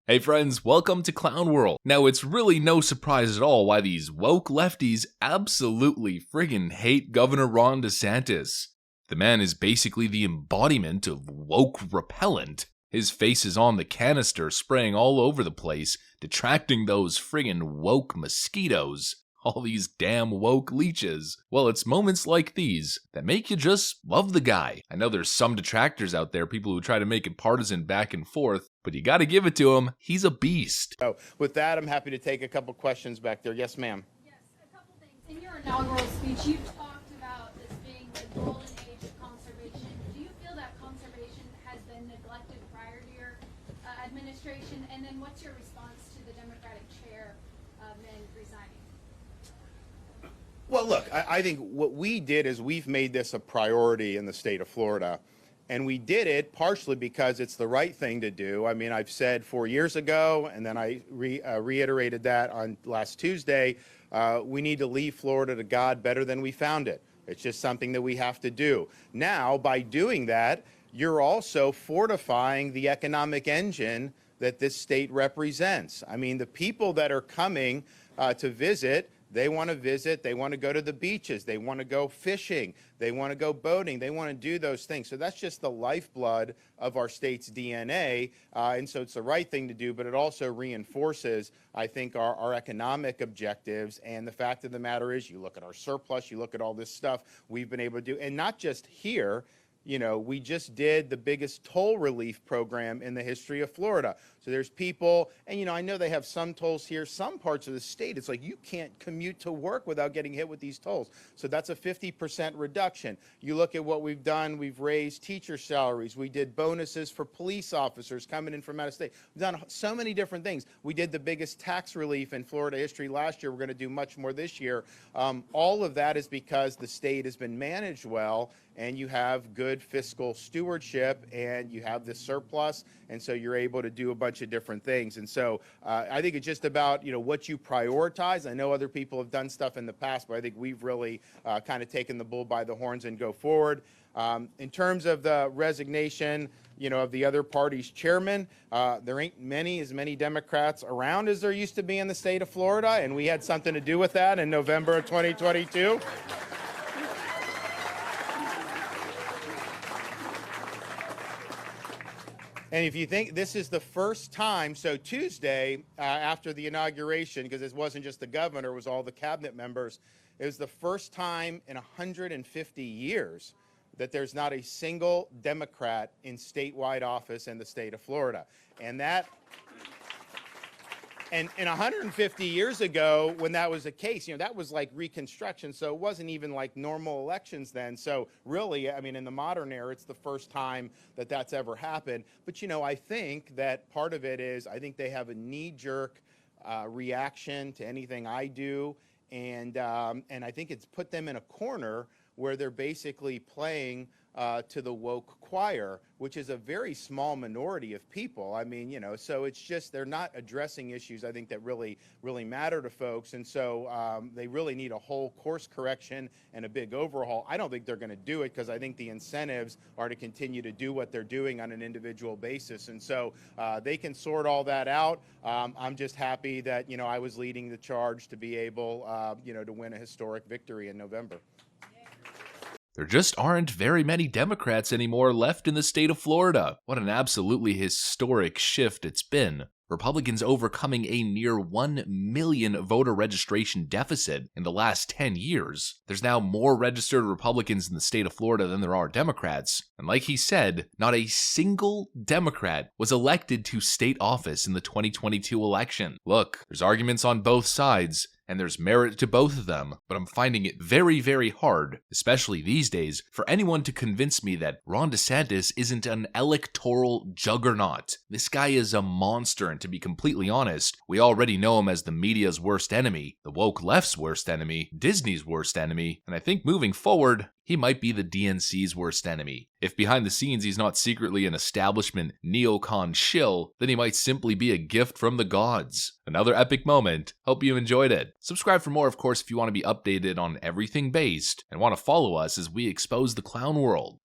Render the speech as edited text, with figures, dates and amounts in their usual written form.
Hey friends, welcome to Clown World. Now it's really no surprise at all why these woke lefties absolutely friggin' hate Governor Ron DeSantis. The man is basically the embodiment of woke repellent. His face is on the canister spraying all over the place, detracting those friggin' woke mosquitoes. All these damn woke leeches. Well, it's moments like these that make you just love the guy. I know there's some detractors out there, people who try to make it partisan back and forth, but you gotta give it to him, he's a beast. So with that, I'm happy to take a couple questions back there. Yes, ma'am. Yes, a couple things. In your inaugural speech, you talked about this being the golden age of conservation. Do you feel that conservation has been neglected prior to your administration? And then what's your response to the Democratic chair men resigning? Well, look, I think what we did is we've made this a priority in the state of Florida. And we did it partially because it's the right thing to do. I mean, I've said 4 years ago, and then I reiterated that on last Tuesday, we need to leave Florida to God better than we found it. It's just something that we have to do. Now, by doing that, you're also fortifying the economic engine that this state represents. I mean, the people that are coming to visit, they want to visit, they want to go to the beaches, they want to go fishing, they want to go boating, they want to do those things. So that's just the lifeblood of our state's DNA, and so it's the right thing to do, but it also reinforces, I think, our economic objectives. And the fact of the matter is, you look at our surplus, you look at all this stuff we've been able to do, and not just here. You know, we just did the biggest toll relief program in the history of Florida. So there's people, and you know, I know they have some tolls here, some parts of the state, it's like you can't commute to work without getting hit with these tolls. So that's a 50% reduction. You look at what we've done, we've raised teacher salaries, we did bonuses for police officers coming in from out of state. We've done so many different things. We did the biggest tax relief in Florida history last year. We're going to do much more this year. All of that is because the state has been managed well, and you have good fiscal stewardship, and you have this surplus, and so you're able to do a bunch of different things. And so I think it's just about, you know, what you prioritize. I know other people have done stuff in the past, but I think we've really kind of taken the bull by the horns and go forward. In terms of the resignation, you know, of the other party's chairman, there ain't as many Democrats around as there used to be in the state of Florida, and we had something to do with that in November of 2022. And if you think this is the first time, so Tuesday after the inauguration, because it wasn't just the governor, it was all the cabinet members, it was the first time in 150 years that there's not a single Democrat in statewide office in the state of Florida. And that, and 150 years ago, when that was the case, you know, that was like Reconstruction, so it wasn't even like normal elections then. So really, I mean, in the modern era, it's the first time that that's ever happened. But, you know, I think that part of it is, I think they have a knee-jerk reaction to anything I do, and I think it's put them in a corner where they're basically playing to the woke choir, which is a very small minority of people. I mean, you know, so it's just they're not addressing issues, I think, that really matter to folks. And so they really need a whole course correction and a big overhaul. I don't think they're going to do it because I think the incentives are to continue to do what they're doing on an individual basis. And so they can sort all that out. I'm just happy that, you know, I was leading the charge to be able, you know, to win a historic victory in November. There just aren't very many Democrats anymore left in the state of Florida. What an absolutely historic shift it's been. Republicans overcoming a near 1 million voter registration deficit in the last 10 years. There's now more registered Republicans in the state of Florida than there are Democrats. And like he said, not a single Democrat was elected to state office in the 2022 election. Look, there's arguments on both sides, and there's merit to both of them, but I'm finding it very, very hard, especially these days, for anyone to convince me that Ron DeSantis isn't an electoral juggernaut. This guy is a monster, and to be completely honest, we already know him as the media's worst enemy, the woke left's worst enemy, Disney's worst enemy, and I think moving forward, he might be the DNC's worst enemy. If behind the scenes he's not secretly an establishment neocon shill, then he might simply be a gift from the gods. Another epic moment. Hope you enjoyed it. Subscribe for more, of course, if you want to be updated on everything based, and want to follow us as we expose the clown world.